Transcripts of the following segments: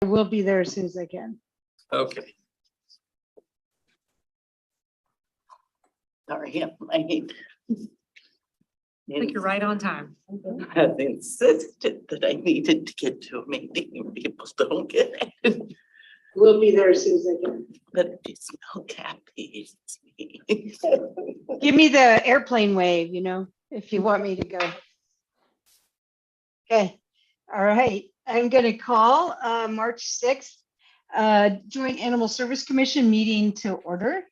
I will be there as soon as I can. Okay. Sorry, I need. I think you're right on time. Have insisted that I needed to get to a meeting and people don't get it. We'll be there as soon as I can. But if you smell caffeine, it's me. Give me the airplane wave, if you want me to go. Okay, all right. I'm going to call March 6th Joint Animal Service Commission meeting to order.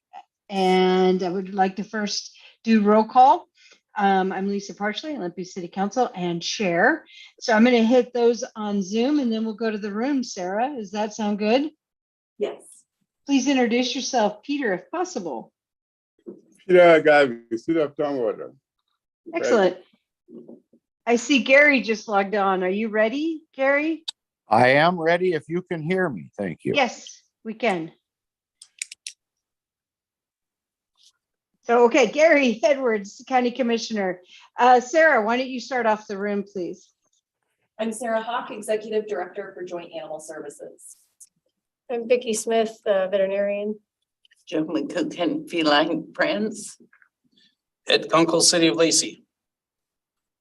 And I would like to first do roll call. I'm Lisa Parchley, Olympia City Council and Chair. So I'm going to hit those on Zoom and then we'll go to the room. Sarah, does that sound good? Yes. Please introduce yourself, Peter, if possible. Peter Agavi, City of Tumwater. Excellent. I see Gary just logged on. Are you ready, Gary? I am ready if you can hear me. Thank you. Yes, we can. So, okay, Gary Edwards, County Commissioner. Sarah, why don't you start off the room, please? I'm Sarah Hawk, Executive Director for Joint Animal Services. I'm Vicki Smith, veterinarian. Joe McCook and Feline Friends. Ed Kunkel, City of Lacey.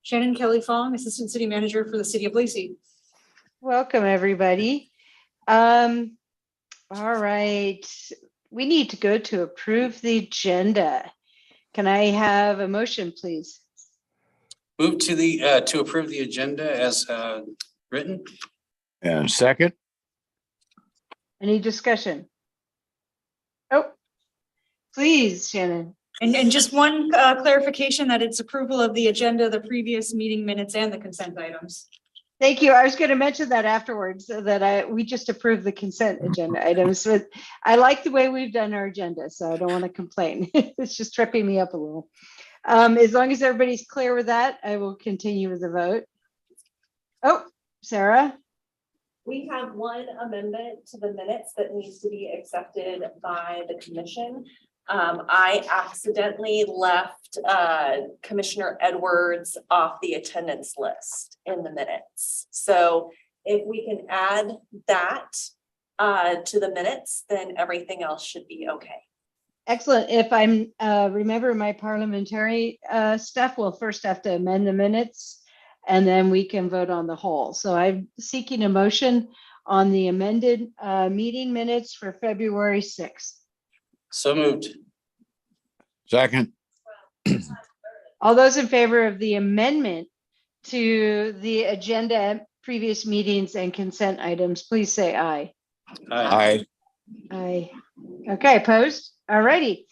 Shannon Kelly Fong, Assistant City Manager for the City of Lacey. Welcome, everybody. All right, we need to go to approve the agenda. Can I have a motion, please? Move to to approve the agenda as written. And second, Any discussion? Oh, please, Shannon. And just one clarification that it's approval of the agenda, the previous meeting minutes and the consent items. Thank you. I was going to mention that afterwards, so that we just approved the consent agenda items. But I like the way we've done our agenda, so I don't want to complain. It's just tripping me up a little. As long as everybody's clear with that, I will continue with the vote. Oh, Sarah. We have one amendment to the minutes that needs to be accepted by the commission. I accidentally left Commissioner Edwards off the attendance list in the minutes. So if we can add that to the minutes, then everything else should be okay. Excellent. If I'm remember my parliamentary stuff, we'll first have to amend the minutes and then we can vote on the whole. So I'm seeking a motion on the amended meeting minutes for February 6th. So moved. second, All those in favor of the amendment to the agenda, previous meetings and consent items, please say aye. Aye. Aye. Okay, opposed? All righty.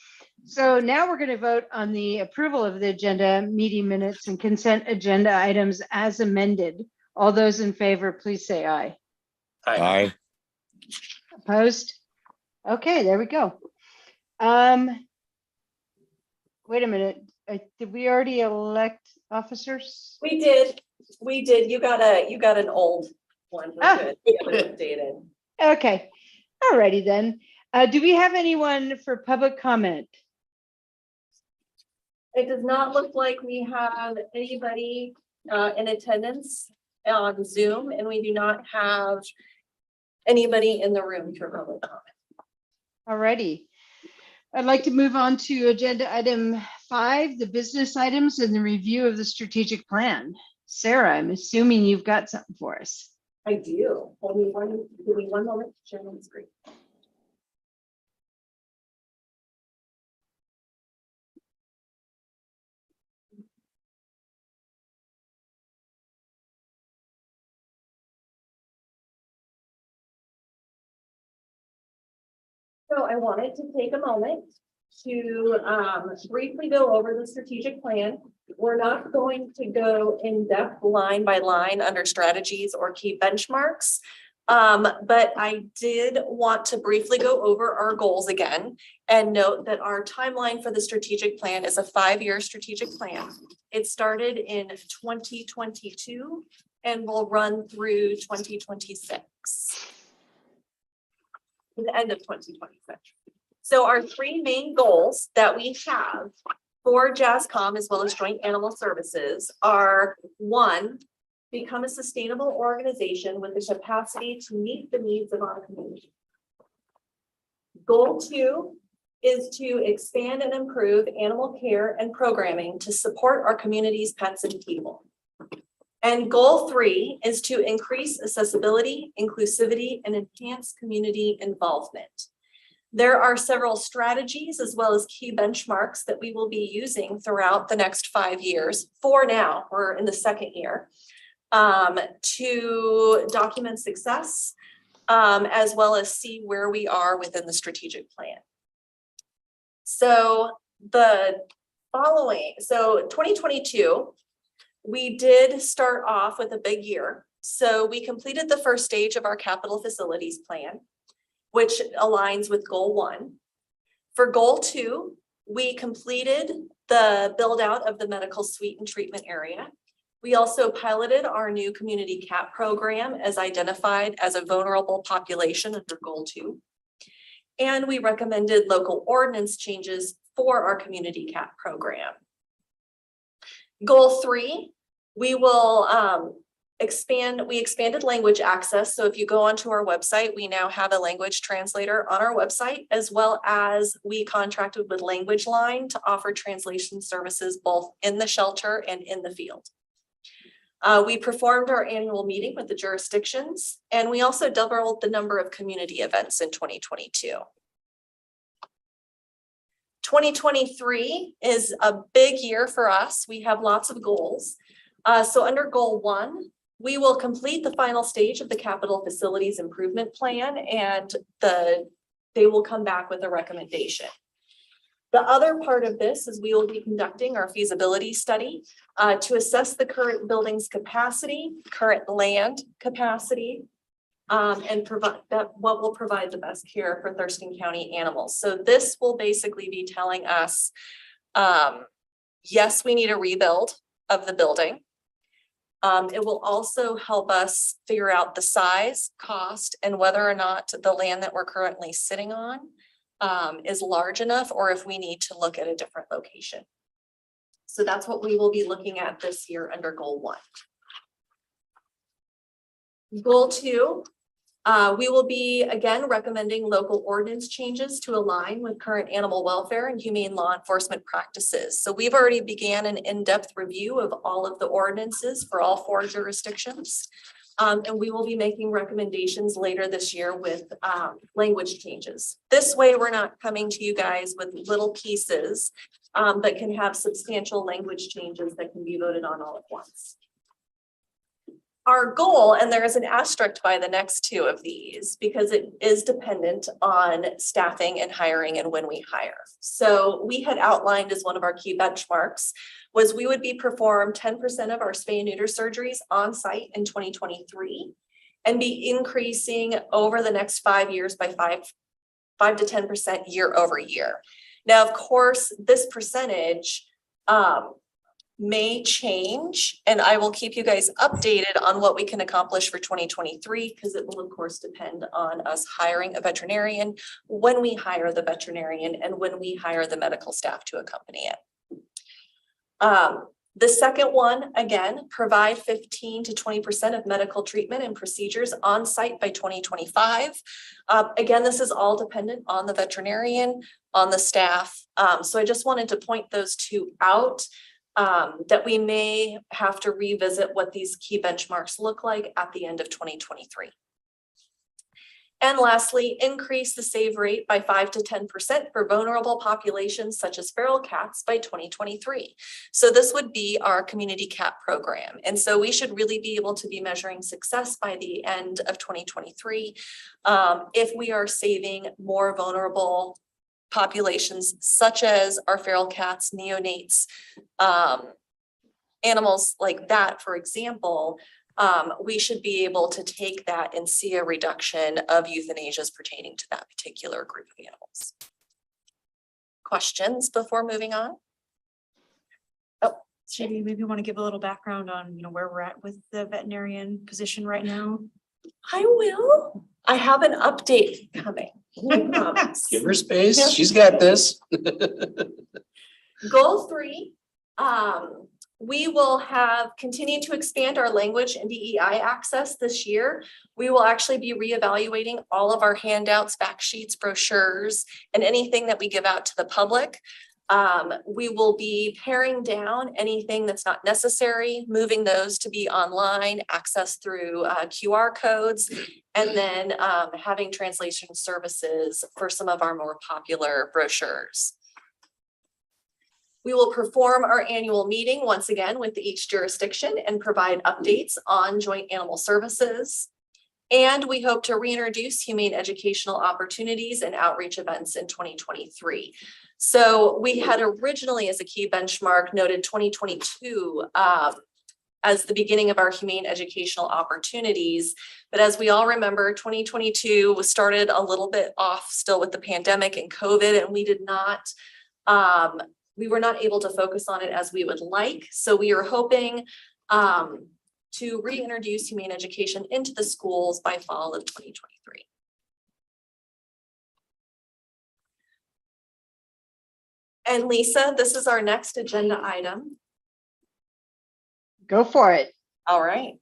So now we're going to vote on the approval of the agenda, meeting minutes and consent agenda items as amended. All those in favor, please say aye. aye. Opposed? Okay, there we go. Wait a minute. Did we already elect officers? We did. You got an old one. We're good. We have it updated. Okay. All righty then. Do we have anyone for public comment? It does not look like we have anybody in attendance on Zoom, and we do not have anybody in the room for public comment. All righty. I'd like to move on to agenda item 5, the business items and the review of the strategic plan. Sarah, I'm assuming you've got something for us. I do. Give me one moment to share my screen. So I wanted to take a moment to briefly go over the strategic plan. We're not going to go in depth line by line under strategies or key benchmarks. But I did want to briefly go over our goals again and note that our timeline for the strategic plan is a 5-year strategic plan. It started in 2022 and will run through 2026. The end of 2026. So our 3 main goals that we have for JASCOM as well as Joint Animal Services are 1, become a sustainable organization with the capacity to meet the needs of our community. Goal 2 is to expand and improve animal care and programming to support our community's pets and people. And goal 3 is to increase accessibility, inclusivity, and enhance community involvement. There are several strategies as well as key benchmarks that we will be using throughout the next 5 years. For now, we're in the 2nd year, to document success, as well as see where we are within the strategic plan. So the following, so 2022, we did start off with a big year. So we completed the first stage of our capital facilities plan, which aligns with goal 1. For goal 2, we completed the build out of the medical suite and treatment area. We also piloted our new community CAP program as identified as a vulnerable population under goal 2. And we recommended local ordinance changes for our community CAP program. Goal 3, we will we expanded language access. So if you go onto our website, we now have a language translator on our website, as well as we contracted with Language Line to offer translation services both in the shelter and in the field. We performed our annual meeting with the jurisdictions, and we also doubled the number of community events in 2022. 2023 is a big year for us. We have lots of goals. So under goal 1, we will complete the final stage of the capital facilities improvement plan, and they will come back with a recommendation. The other part of this is we will be conducting our feasibility study to assess the current building's capacity, current land capacity, and provide what will provide the best care for Thurston County animals. So this will basically be telling us, yes, we need a rebuild of the building. It will also help us figure out the size, cost, and whether or not the land that we're currently sitting on is large enough, or if we need to look at a different location. So that's what we will be looking at this year under goal 1. Goal 2, we will be again recommending local ordinance changes to align with current animal welfare and humane law enforcement practices. So we've already began an in-depth review of all of the ordinances for all 4 jurisdictions. And we will be making recommendations later this year with language changes. This way, we're not coming to you guys with little pieces, but can have substantial language changes that can be voted on all at once. Our goal, and there is an asterisk by the next 2 of these because it is dependent on staffing and hiring and when we hire. So we had outlined as one of our key benchmarks was we would be perform 10% of our spay and neuter surgeries on site in 2023 and be increasing over the next 5 years by 5 to 10% year over year. Now, of course, this percentage may change, and I will keep you guys updated on what we can accomplish for 2023 because it will of course depend on us hiring a veterinarian, when we hire the veterinarian, and when we hire the medical staff to accompany it. The second one, again, provide 15 to 20% of medical treatment and procedures on site by 2025. Again, this is all dependent on the veterinarian, on the staff. So I just wanted to point those 2 out. That we may have to revisit what these key benchmarks look like at the end of 2023. And lastly, increase the save rate by 5 to 10% for vulnerable populations such as feral cats by 2023. So this would be our community CAP program. And so we should really be able to be measuring success by the end of 2023 if we are saving more vulnerable populations such as our feral cats, neonates, animals like that, for example, we should be able to take that and see a reduction of euthanasias pertaining to that particular group of animals. Questions before moving on? Oh, Maybe you want to give a little background on, where we're at with the veterinarian position right now. I will. I have an update coming. I promise. Give her space. She's got this. Goal 3 We will have continued to expand our language and DEI access this year. We will actually be reevaluating all of our handouts, fact sheets, brochures, and anything that we give out to the public. We will be paring down anything that's not necessary, moving those to be online, access through QR codes, and then having translation services for some of our more popular brochures. We will perform our annual meeting once again with each jurisdiction and provide updates on joint animal services. And we hope to reintroduce humane educational opportunities and outreach events in 2023. So we had originally, as a key benchmark, noted 2022 as the beginning of our humane educational opportunities. But as we all remember, 2022 was started a little bit off still with the pandemic and COVID, and we were not able to focus on it as we would like. So we are hoping to reintroduce humane education into the schools by fall of 2023. And Lisa, this is our next agenda item. Go for it. All right.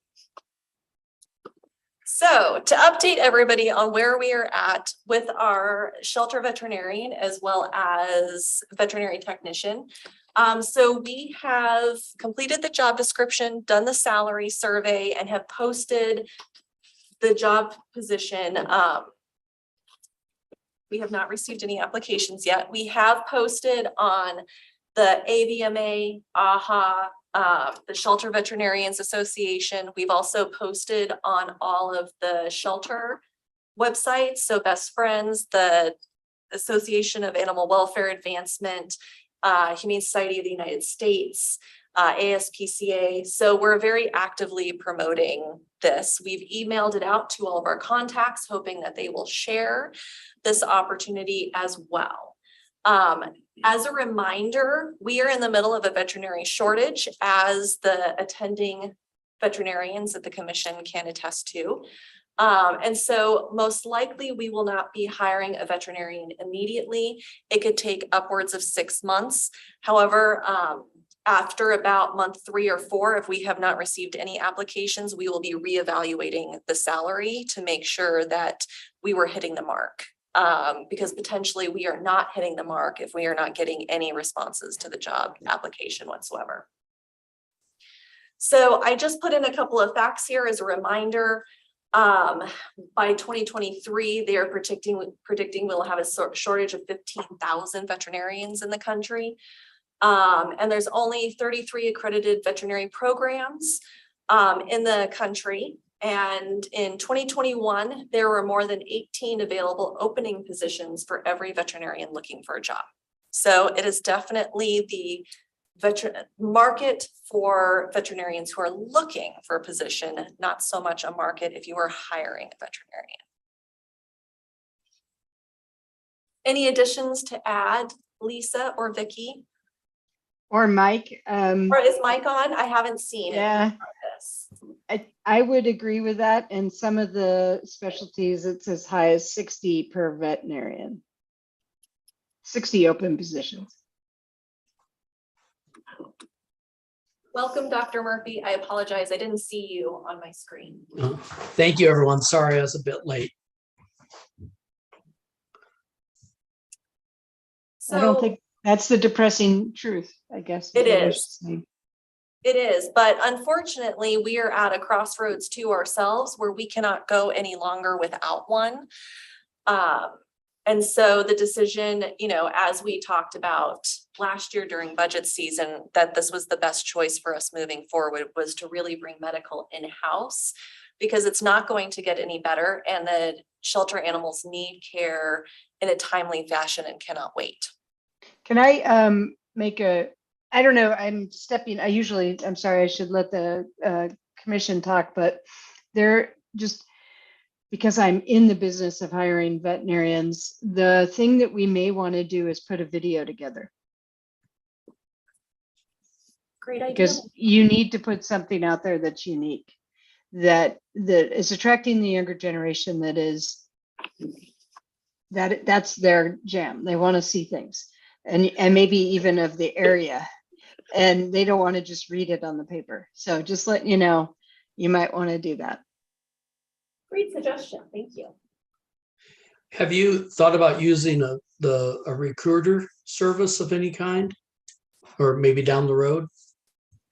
So to update everybody on where we are at with our shelter veterinarian as well as veterinary technician. So we have completed the job description, done the salary survey, and have posted the job position. We have not received any applications yet. We have posted on the AVMA, AHA, the Shelter Veterinarians Association. We've also posted on all of the shelter websites. So Best Friends, the Association of Animal Welfare Advancement, Humane Society of the United States, ASPCA. So we're very actively promoting this. We've emailed it out to all of our contacts, hoping that they will share this opportunity as well. As a reminder, we are in the middle of a veterinary shortage, as the attending veterinarians that the commission can attest to. And so most likely we will not be hiring a veterinarian immediately. It could take upwards of 6 months. However, after about month 3 or 4, if we have not received any applications, we will be reevaluating the salary to make sure that we were hitting the mark. Because potentially we are not hitting the mark if we are not getting any responses to the job application whatsoever. So I just put in a couple of facts here as a reminder. By 2023, they are predicting we'll have a shortage of 15,000 veterinarians in the country. And there's only 33 accredited veterinary programs in the country. And in 2021, there were more than 18 available opening positions for every veterinarian looking for a job. So it is definitely the market for veterinarians who are looking for a position, not so much a market if you are hiring a veterinarian. Any additions to add, Lisa or Vicky? Or Mike. Or is Mike on? I haven't seen Yeah. it. I would agree with that. And some of the specialties, it's as high as 60 per veterinarian. 60 open positions. Welcome, Dr. Murphy. I apologize. I didn't see you on my screen. Thank you, everyone. Sorry, I was a bit late. So I don't think that's the depressing truth, I guess. It what I is. should say. It is, but unfortunately, we are at a crossroads to ourselves where we cannot go any longer without one. And so the decision, as we talked about last year during budget season, that this was the best choice for us moving forward was to really bring medical in-house, because it's not going to get any better, and the shelter animals need care in a timely fashion and cannot wait. Can I make I don't know, I'm sorry, I should let the commission talk, but they're just, because I'm in the business of hiring veterinarians, the thing that we may want to do is put a video together. Great idea. Because you need to put something out there that's unique, that is attracting the younger generation, that's their jam. They want to see things, and maybe even of the area. and they don't want to just read it on the paper. So just letting you know, you might want to do that. Great suggestion. Thank you. Have you thought about using a recruiter service of any kind? Or maybe down the road?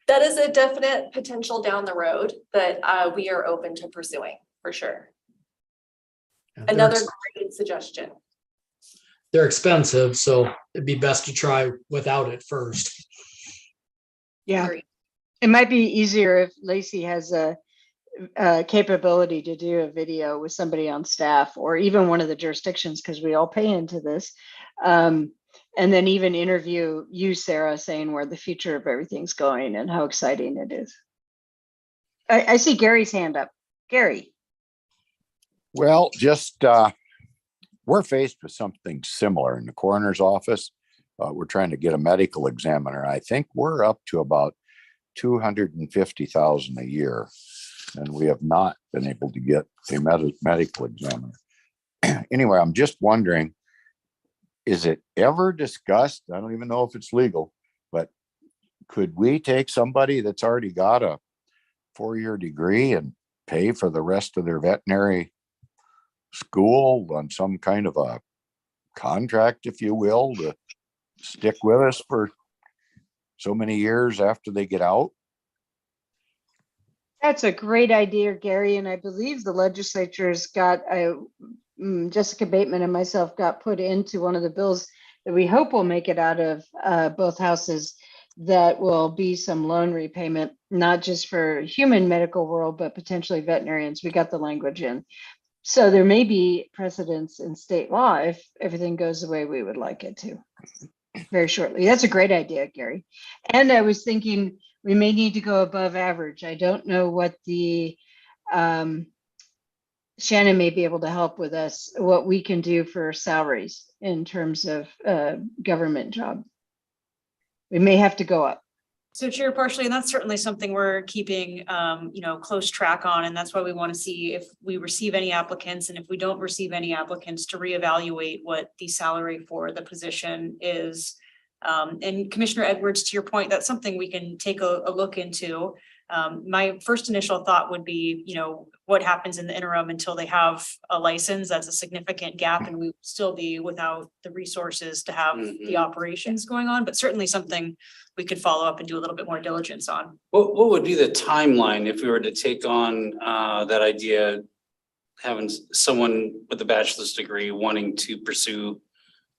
That is a definite potential down the road that we are open to pursuing for sure. They're Another great suggestion. They're expensive, so it'd be best to try without it first. Yeah, Great. it might be easier if Lacey has a capability to do a video with somebody on staff or even one of the jurisdictions, because we all pay into this. And then even interview you, Sarah, saying where the future of everything's going and how exciting it is. I see Gary's hand up. Gary. Well, just, we're faced with something similar in the coroner's office. We're trying to get a medical examiner. I think we're up to about 250,000 a year, and we have not been able to get a medical examiner. Anyway, I'm just wondering, is it ever discussed? I don't even know if it's legal, but could we take somebody that's already got a 4-year degree and pay for the rest of their veterinary school on some kind of a contract, if you will, to stick with us for so many years after they get out? That's a great idea, Gary. And I believe the legislature's got Jessica Bateman and myself got put into one of the bills that we hope will make it out of both houses, that will be some loan repayment, not just for human medical world, but potentially veterinarians. We got the language in. So there may be precedents in state law if everything goes the way we would like it to very shortly. That's a great idea, Gary. And I was thinking we may need to go above average. I don't know what the Shannon may be able to help with us, what we can do for salaries in terms of government job. We may have to go up. So Chair, partially, and that's certainly something we're keeping, close track on. And that's why we want to see if we receive any applicants, and if we don't receive any applicants, to reevaluate what the salary for the position is. And Commissioner Edwards, to your point, that's something we can take a look into. My first initial thought would be, what happens in the interim until they have a license? That's a significant gap, and we would still be without the resources to have the operations going on, but certainly something we could follow up and do a little bit more diligence on. What would be the timeline if we were to take on that idea, having someone with a bachelor's degree wanting to pursue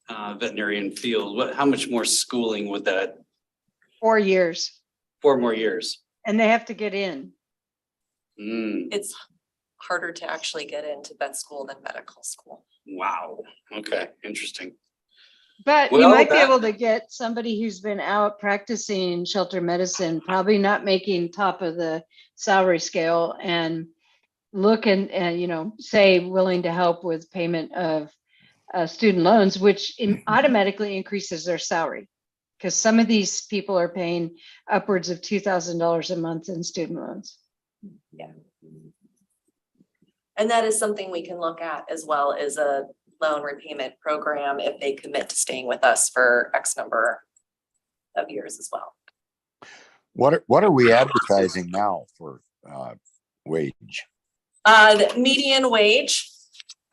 veterinarian field? How much more schooling would that? 4 years. 4 more years. And they have to get in. It's harder to actually get into vet school than medical school. Wow. Okay. Interesting. But you Well, might be able to get somebody who's been out practicing shelter medicine, probably not making top of the salary scale, and look and say willing to help with payment of student loans, which automatically increases their salary, because some of these people are paying upwards of $2,000 a month in student loans. Yeah. And that is something we can look at, as well as a loan repayment program if they commit to staying with us for X number of years as well. What are we advertising now for wage? The median wage,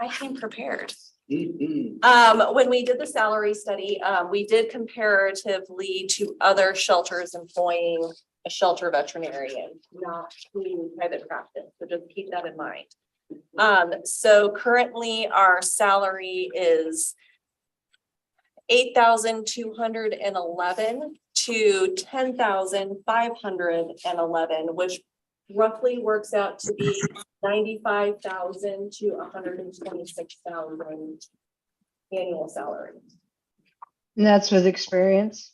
I came prepared. When we did the salary study, we did comparatively to other shelters employing a shelter veterinarian, not to private practice. So just keep that in mind. So currently our salary is $8,211 to $10,511, which roughly works out to be $95,000 to $126,000 annual salary. And that's with experience.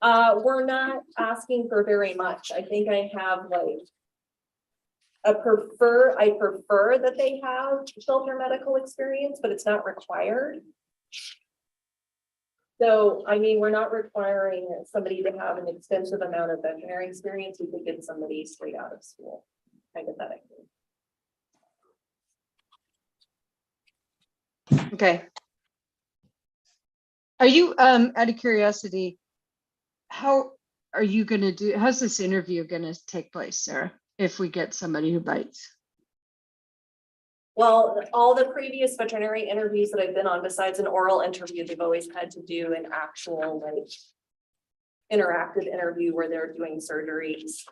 We're not asking for very much. I think I have I prefer that they have shelter medical experience, but it's not required. So, I mean, we're not requiring somebody to have an extensive amount of veterinary experience. We could get somebody straight out of school, hypothetically. Okay. Are you, out of curiosity, how are you gonna do, how's this interview gonna take place, Sarah? If we get somebody who bites? Well, all the previous veterinary interviews that I've been on, besides an oral interview, they've always had to do an actual like interactive interview where they're doing surgeries.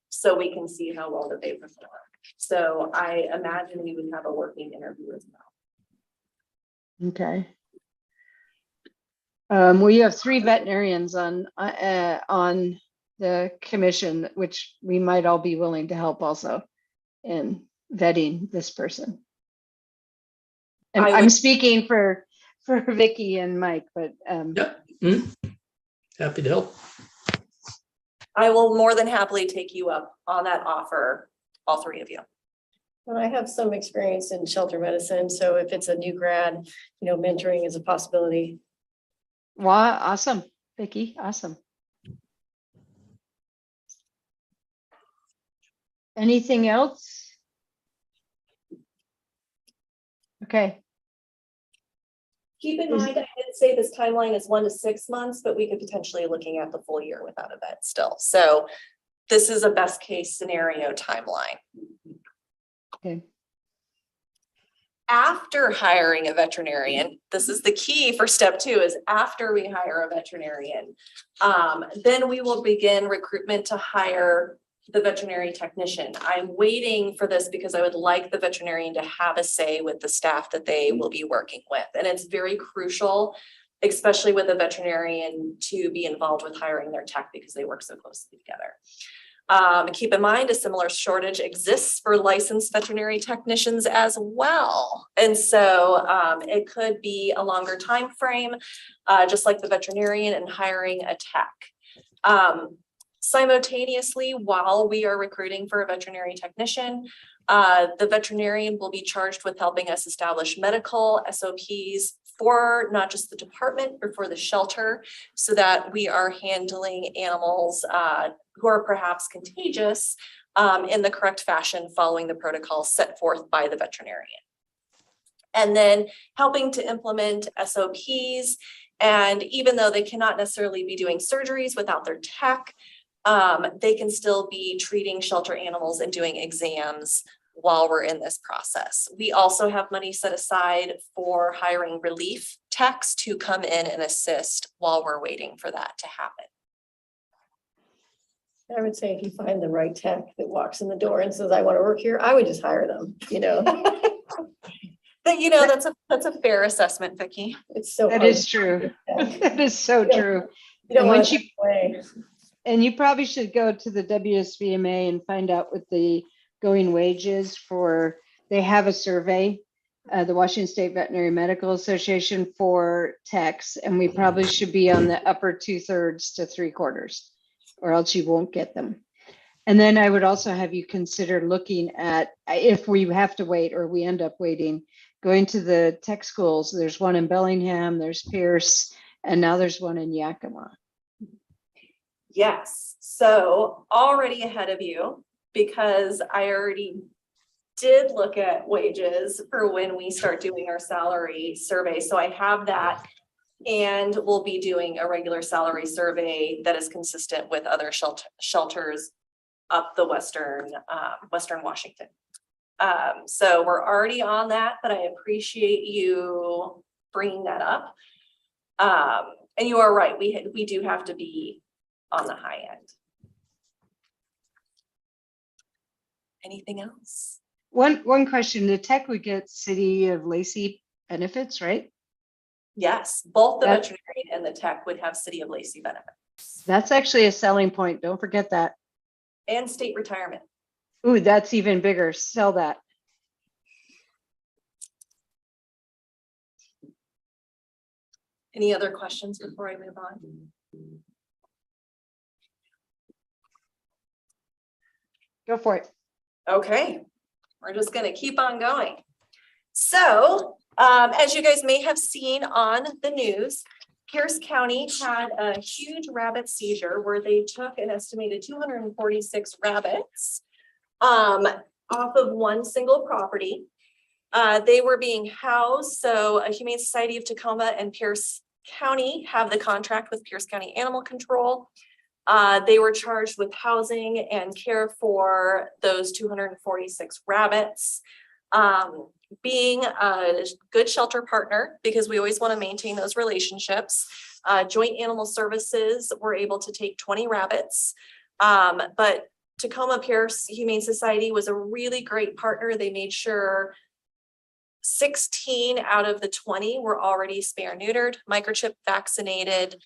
So we can see how well that they perform. So I imagine we would have a working interview as well. Okay. We have 3 veterinarians on the commission, which we might all be willing to help also in vetting this person. And I I'm would- speaking for Vicky and Mike, but Yep. Happy to help. I will more than happily take you up on that offer, all 3 of you. And I have some experience in shelter medicine, so if it's a new grad, mentoring is a possibility. wow, awesome, Vicky, awesome. Anything else? Okay, Keep in Is- mind, I did say this timeline is 1 to 6 months, but we could potentially looking at the full year without a vet still. So this is a best case scenario timeline. okay. After hiring a veterinarian, this is the key for step 2, is after we hire a veterinarian, then we will begin recruitment to hire the veterinary technician. I'm waiting for this because I would like the veterinarian to have a say with the staff that they will be working with. And it's very crucial, especially with a veterinarian, to be involved with hiring their tech because they work so closely together. Keep in mind, a similar shortage exists for licensed veterinary technicians as well. And so it could be a longer time frame, just like the veterinarian and hiring a tech. Simultaneously, while we are recruiting for a veterinary technician, the veterinarian will be charged with helping us establish medical SOPs for not just the department, but for the shelter, so that we are handling animals who are perhaps contagious in the correct fashion, following the protocol set forth by the veterinarian. And then helping to implement SOPs. And even though they cannot necessarily be doing surgeries without their tech, they can still be treating shelter animals and doing exams while we're in this process. We also have money set aside for hiring relief techs to come in and assist while we're waiting for that to happen. I would say if you find the right tech that walks in the door and says, I want to work here, I would just hire them, But that's a fair assessment, Vicki. It's so. That hard is to true. find tech. That is so Yeah. true. You don't And want once to you- take away. And you probably should go to the WSVMA and find out what the going wages for, they have a survey, the Washington State Veterinary Medical Association for techs, and we probably should be on the upper 2/3 to 3/4, or else you won't get them. And then I would also have you consider looking at, if we have to wait or we end up waiting, going to the tech schools. There's one in Bellingham, there's Pierce, and now there's one in Yakima. Yes, so already ahead of you, because I already did look at wages for when we start doing our salary survey. So I have that, and we'll be doing a regular salary survey that is consistent with other shelters up the Western Washington. So we're already on that, but I appreciate you bringing that up. And you are right, we do have to be on the high end. Anything else? One question, the tech would get City of Lacey benefits, right? Yes, both the That- veterinarian and the tech would have City of Lacey benefits That's actually a selling point. Don't forget that. and state retirement. Ooh, that's even bigger. Sell that. Any other questions before I move on? Go for it. Okay, we're just gonna keep on going. So, as you guys may have seen on the news, Pierce County had a huge rabbit seizure where they took an estimated 246 rabbits off of one single property. They were being housed, so a Humane Society of Tacoma and Pierce County have the contract with Pierce County Animal Control. They were charged with housing and care for those 246 rabbits. Being a good shelter partner, because we always want to maintain those relationships. Joint Animal Services were able to take 20 rabbits. But Tacoma Pierce Humane Society was a really great partner. They made sure 16 out of the 20 were already spay or neutered, microchip vaccinated.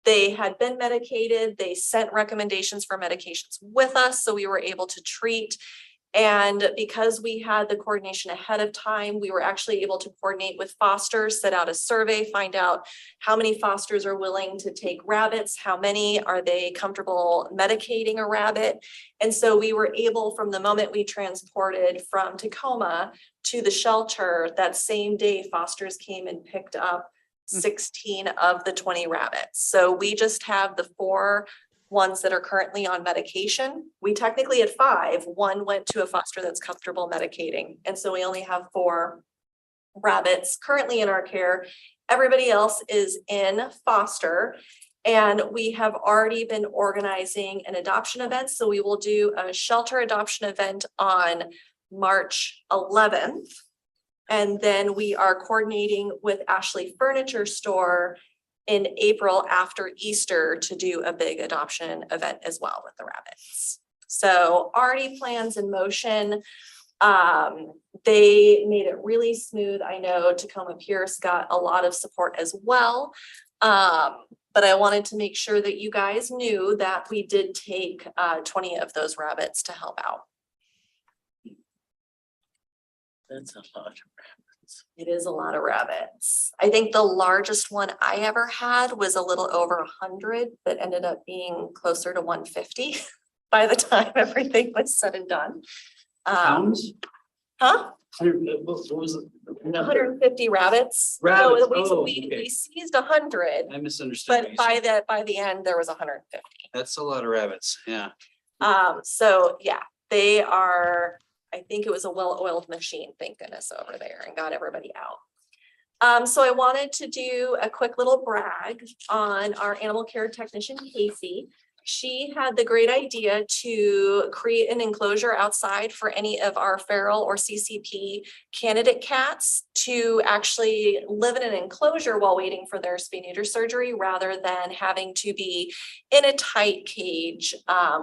They had been medicated. They sent recommendations for medications with us, so we were able to treat. And because we had the coordination ahead of time, we were actually able to coordinate with fosters, set out a survey, find out how many fosters are willing to take rabbits, how many are they comfortable medicating a rabbit. And so we were able, from the moment we transported from Tacoma to the shelter, that same day fosters came and picked up 16 of the 20 rabbits. So we just have the 4 ones that are currently on medication. We technically had 5. 1 went to a foster that's comfortable medicating. And so we only have 4 rabbits currently in our care. Everybody else is in foster. And we have already been organizing an adoption event. So we will do a shelter adoption event on March 11th. And then we are coordinating with Ashley Furniture Store in April after Easter to do a big adoption event as well with the rabbits. So already plans in motion. They made it really smooth. I know Tacoma Pierce got a lot of support as well. But I wanted to make sure that you guys knew that we did take 20 of those rabbits to help out. That's a lot of rabbits. It is a lot of rabbits. I think the largest one I ever had was a little over 100, but ended up being closer to 150 by the time everything was said and done. Pounds? Huh? What was it? 150 rabbits. Rabbits, No, oh, we okay. seized 100, I misunderstood. what but you by said. the end there was 150. That's a lot of rabbits, yeah. So yeah, they are, I think it was a well-oiled machine, thank goodness, over there, and got everybody out. So I wanted to do a quick little brag on our animal care technician, Casey. She had the great idea to create an enclosure outside for any of our feral or CCP candidate cats to actually live in an enclosure while waiting for their spay-neuter surgery, rather than having to be in a tight cage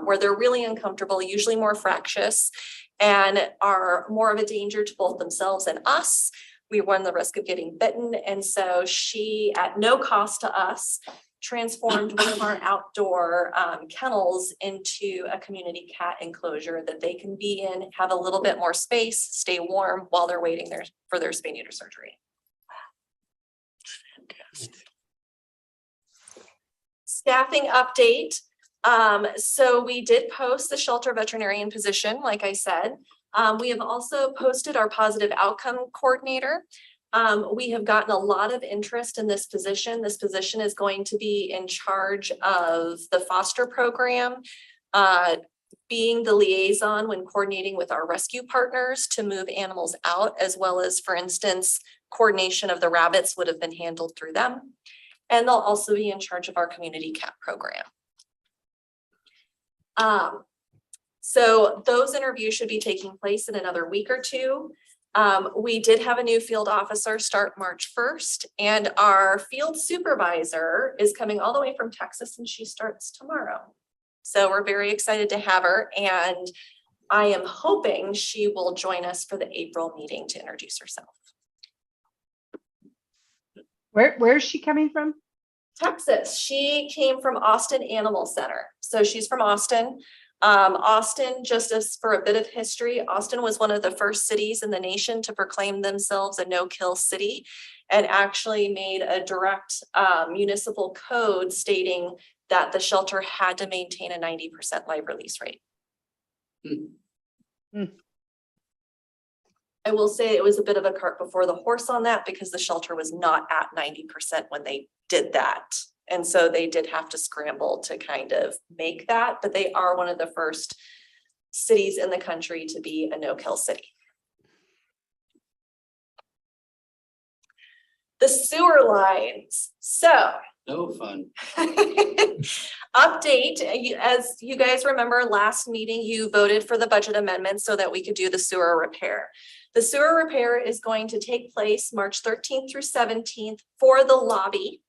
where they're really uncomfortable, usually more fractious, and are more of a danger to both themselves and us. We run the risk of getting bitten. And so she, at no cost to us, transformed one of our outdoor kennels into a community cat enclosure that they can be in, have a little bit more space, stay warm while they're waiting for their spay-neuter surgery. Staffing update. So we did post the shelter veterinarian position, like I said. We have also posted our positive outcome coordinator. We have gotten a lot of interest in this position. This position is going to be in charge of the foster program, being the liaison when coordinating with our rescue partners to move animals out, as well as, for instance, coordination of the rabbits would have been handled through them. And they'll also be in charge of our community cat program. So those interviews should be taking place in another week or 2. We did have a new field officer start March 1st, and our field supervisor is coming all the way from Texas, and she starts tomorrow. So we're very excited to have her, and I am hoping she will join us for the April meeting to introduce herself. Where is she coming from? Texas. She came from Austin Animal Center. So she's from Austin. Austin, just as for a bit of history, Austin was one of the first cities in the nation to proclaim themselves a no-kill city, and actually made a direct municipal code stating that the shelter had to maintain a 90% live release rate. I will say it was a bit of a cart before the horse on that, because the shelter was not at 90% when they did that. And so they did have to scramble to kind of make that, but they are one of the first cities in the country to be a no-kill city. The sewer lines. So No fun. update, as you guys remember, last meeting, you voted for the budget amendment so that we could do the sewer repair. The sewer repair is going to take place March 13th through 17th for the lobby.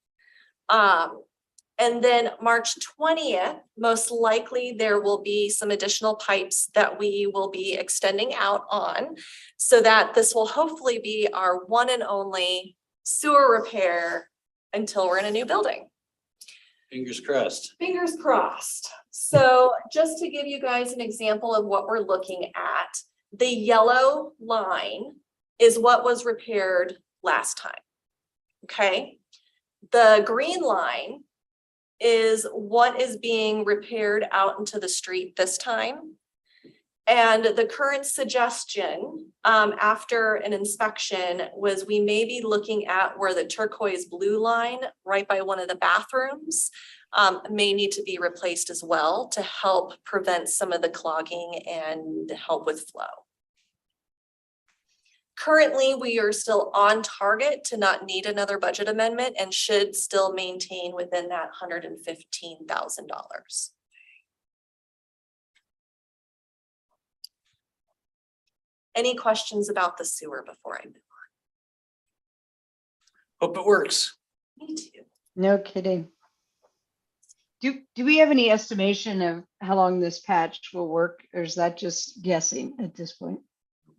And then March 20th, most likely there will be some additional pipes that we will be extending out on, so that this will hopefully be our one and only sewer repair until we're in a new building. Fingers crossed. Fingers crossed. So just to give you guys an example of what we're looking at, the yellow line is what was repaired last time. Okay. The green line is what is being repaired out into the street this time. And the current suggestion after an inspection was we may be looking at where the turquoise blue line right by one of the bathrooms may need to be replaced as well to help prevent some of the clogging and help with flow. Currently, we are still on target to not need another budget amendment and should still maintain within that $115,000. Any questions about the sewer before I move Hope it works. on? Me too. No kidding. Do we have any estimation of how long this patch will work, or is that just guessing at this point?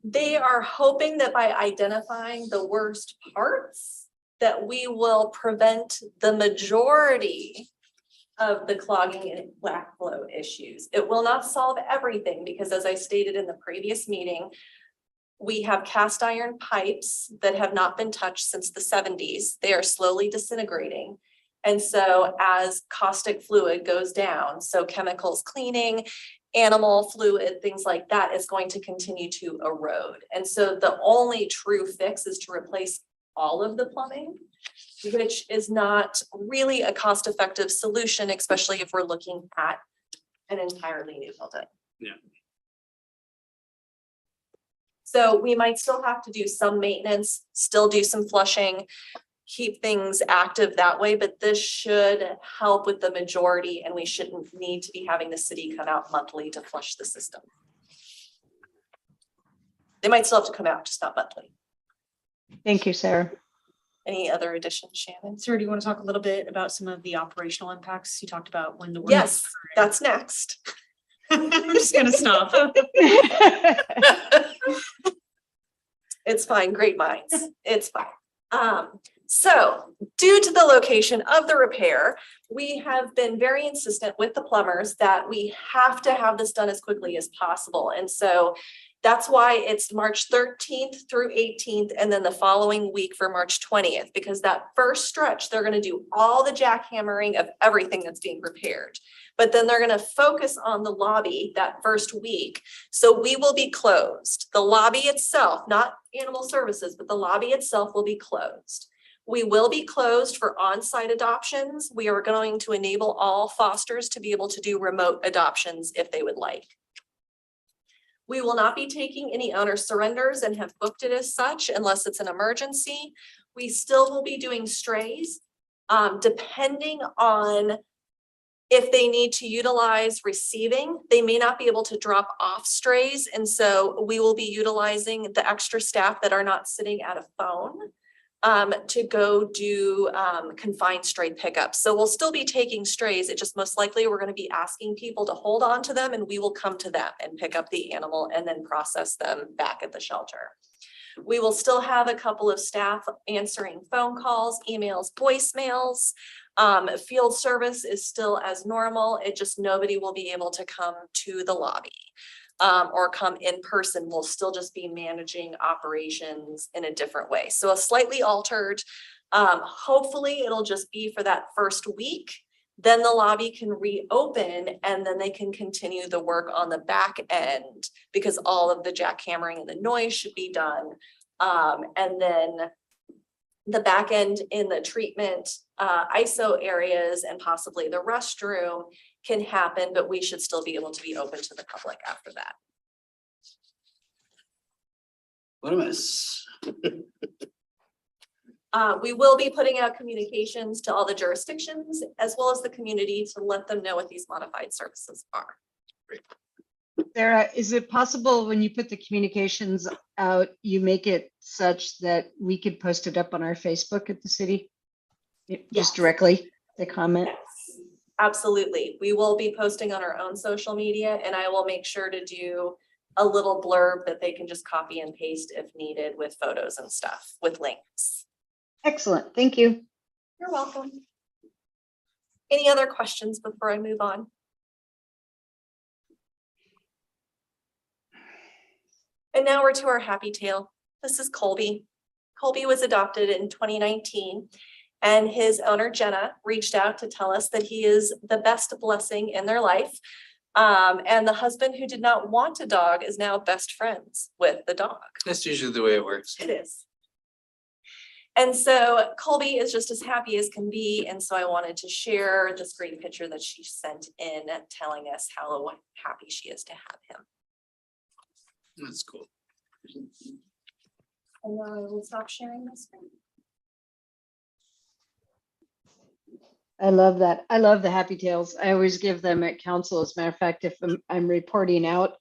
They are hoping that by identifying the worst parts, that we will prevent the majority of the clogging and backflow issues. It will not solve everything because, as I stated in the previous meeting, we have cast iron pipes that have not been touched since the 70s. They are slowly disintegrating. And so as caustic fluid goes down, so chemicals cleaning, animal fluid, things like that is going to continue to erode. And so the only true fix is to replace all of the plumbing, which is not really a cost-effective solution, especially if we're looking at an entirely new building. Yeah. So we might still have to do some maintenance, still do some flushing, keep things active that way, but this should help with the majority, and we shouldn't need to be having the city come out monthly to flush the system. They might still have to come out, just not monthly. Thank you, Sarah. Any other additions, Shannon? Sarah, do you want to talk a little bit about some of the operational impacts? You talked about when the. work- Yes, that's next. I'm just gonna stop. It's fine, great minds, it's fine. So due to the location of the repair, we have been very insistent with the plumbers that we have to have this done as quickly as possible. And so that's why it's March 13th through 18th, and then the following week for March 20th, because that first stretch, they're gonna do all the jackhammering of everything that's being repaired. But then they're gonna focus on the lobby that first week. So we will be closed. The lobby itself, not animal services, but the lobby itself will be closed. We will be closed for on-site adoptions. We are going to enable all fosters to be able to do remote adoptions if they would like. We will not be taking any owner surrenders and have booked it as such unless it's an emergency. We still will be doing strays, depending on if they need to utilize receiving. They may not be able to drop off strays. And so we will be utilizing the extra staff that are not sitting at a phone to go do confined stray pickups. So we'll still be taking strays. It just most likely we're going to be asking people to hold on to them, and we will come to them and pick up the animal and then process them back at the shelter. We will still have a couple of staff answering phone calls, emails, voicemails. Field service is still as normal. It just nobody will be able to come to the lobby. Or come in person. We'll still just be managing operations in a different way. So a slightly altered, hopefully it'll just be for that first week. Then the lobby can reopen and then they can continue the work on the back end because all of the jackhammering and the noise should be done. And then the back end in the treatment ISO areas and possibly the restroom can happen, but we should still be able to be open to the public after that. What a mess. We will be putting out communications to all the jurisdictions as well as the community to let them know what these modified services are. Sarah, is it possible when you put the communications out, you make it such that we could post it up on our Facebook at the city? Yes. Just directly, the comment? Yes, absolutely. We will be posting on our own social media, and I will make sure to do a little blurb that they can just copy and paste if needed with photos and stuff with links. Excellent, thank you. You're welcome. Any other questions before I move on? And now we're to our happy tale. This is Colby. Colby was adopted in 2019, and his owner, Jenna, reached out to tell us that he is the best blessing in their life. And the husband who did not want a dog is now best friends with the dog. That's usually the way it works. It is. And so Colby is just as happy as can be. And so I wanted to share this great picture that she sent in telling us how happy she is to have him. That's cool. And now I will stop sharing this screen. I love that. I love the happy tales. I always give them at council. As a matter of fact, if I'm reporting out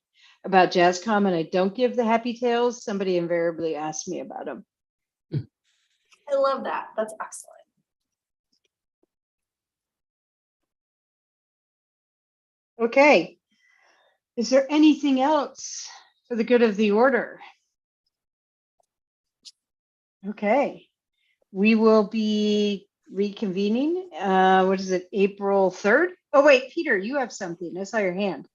about JASCOM and I don't give the happy tales, somebody invariably asks me about them. I love that. That's excellent. Okay. Is there anything else for the good of the order? Okay. We will be reconvening. What is it, April 3rd? Oh, wait, Peter, you have something. I saw your hand.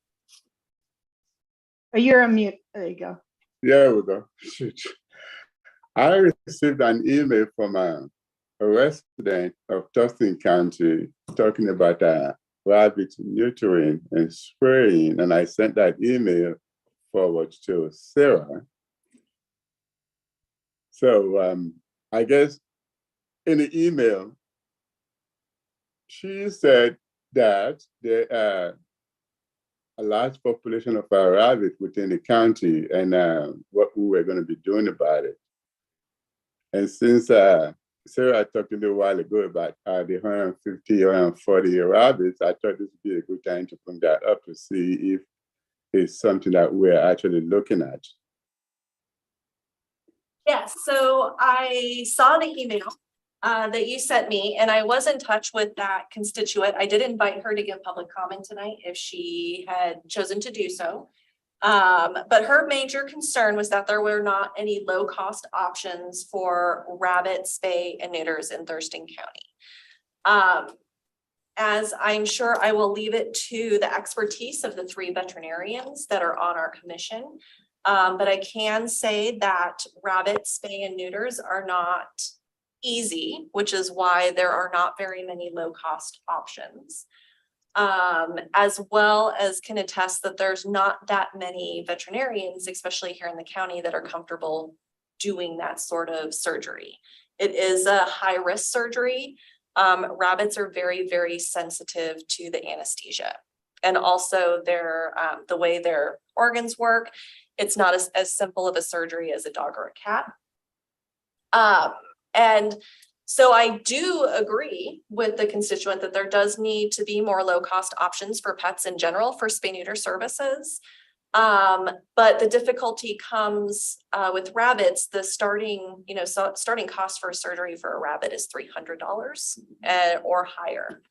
Oh, you're on mute. There you go. Yeah, we go. Shoot. I received an email from a resident of Tustin County talking about rabbit neutering and spraying, and I sent that email forward to Sarah. So I guess in the email, she said that there are a large population of rabbit within the county and what we were going to be doing about it. And since Sarah talked a little while ago about the 150, 140 rabbits, I thought this would be a good time to bring that up to see if it's something that we're actually looking at. Yes, so I saw the email that you sent me, and I was in touch with that constituent. I did invite her to give public comment tonight if she had chosen to do so. But her major concern was that there were not any low-cost options for rabbit spay and neuters in Thurston County. As I'm sure I will leave it to the expertise of the 3 veterinarians that are on our commission. But I can say that rabbit spay and neuters are not easy, which is why there are not very many low-cost options. As well as can attest that there's not that many veterinarians, especially here in the county, that are comfortable doing that sort of surgery. It is a high-risk surgery. Rabbits are very, very sensitive to the anesthesia, and also their the way their organs work. It's not as simple of a surgery as a dog or a cat. And so I do agree with the constituent that there does need to be more low-cost options for pets in general for spay-neuter services. But the difficulty comes with rabbits. The starting cost for surgery for a rabbit is $300 or higher.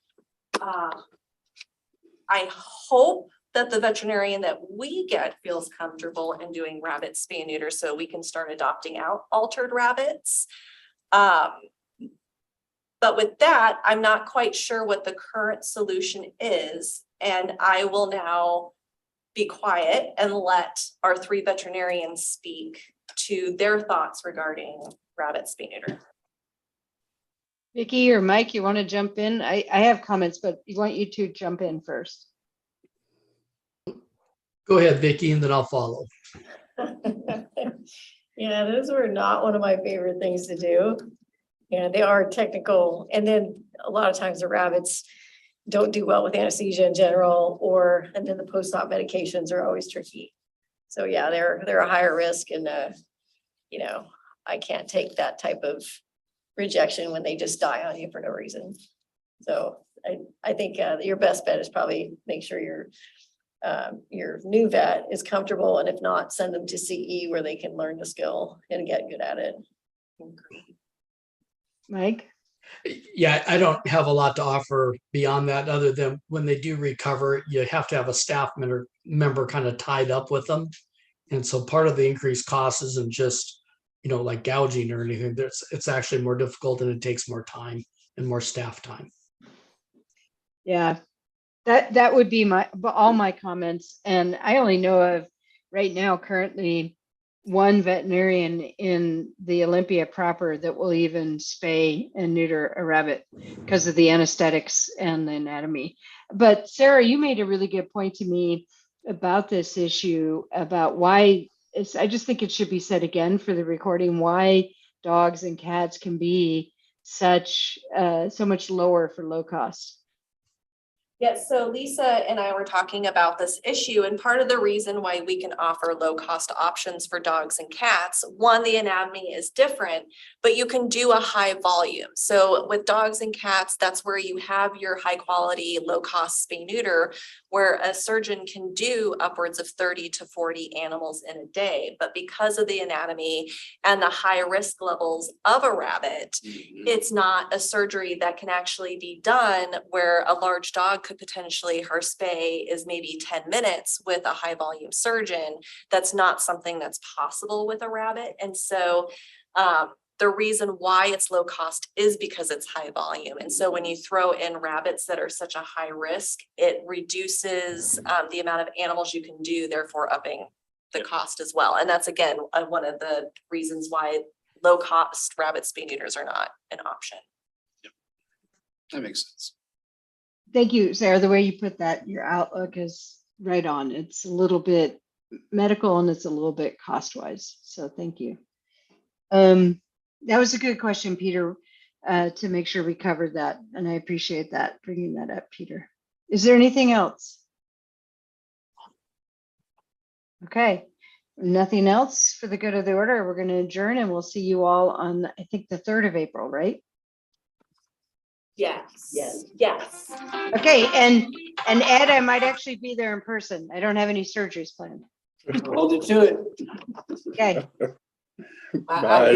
I hope that the veterinarian that we get feels comfortable in doing rabbit spay and neuter so we can start adopting out altered rabbits. But with that, I'm not quite sure what the current solution is. And I will now be quiet and let our 3 veterinarians speak to their thoughts regarding rabbit spay neuter. Vicki or Mike, you want to jump in? I have comments, but I want you to jump in first. Go ahead, Vicki, and then I'll follow. Yeah, those were not one of my favorite things to do. Yeah, they are technical. And then a lot of times the rabbits don't do well with anesthesia in general, and then the post-op medications are always tricky. So yeah, they're a higher risk, and I can't take that type of rejection when they just die on you for no reason. So I think your best bet is probably make sure your new vet is comfortable, and if not, send them to CE where they can learn the skill and get good at it. Mike? Yeah, I don't have a lot to offer beyond that, other than when they do recover, you have to have a staff member kind of tied up with them. And so part of the increased cost isn't just, like gouging or anything. It's actually more difficult, and it takes more time and more staff time. Yeah, that would be all my comments. And I only know of right now currently one veterinarian in the Olympia proper that will even spay and neuter a rabbit because of the anesthetics and the anatomy. But Sarah, you made a really good point to me about this issue about why I just think it should be said again for the recording, why dogs and cats can be so much lower for low cost. Yes, so Lisa and I were talking about this issue, and part of the reason why we can offer low cost options for dogs and cats, one, the anatomy is different, but you can do a high volume. So with dogs and cats, that's where you have your high quality, low cost spay neuter, where a surgeon can do upwards of 30 to 40 animals in a day. But because of the anatomy and the high risk levels of a rabbit, it's not a surgery that can actually be done where a large dog could potentially, her spay is maybe 10 minutes with a high volume surgeon. That's not something that's possible with a rabbit. And so the reason why it's low cost is because it's high volume. And so when you throw in rabbits that are such a high risk, it reduces the amount of animals you can do, therefore upping the cost as well. And that's again, one of the reasons why low cost rabbit spay neuters are not an option. That makes sense. Thank you, Sarah. The way you put that, your outlook is right on. It's a little bit medical and it's a little bit cost wise. So thank you. That was a good question, Peter, to make sure we covered that. And I appreciate that, bringing that up, Peter. Is there anything else? Okay, nothing else for the good of the order. We're going to adjourn and we'll see you all on, I think, the 3rd of April, right? Yes. Yes. Yes. Okay, and Ed, I might actually be there in person. I don't have any surgeries planned. Hold you to it. Okay. Bye.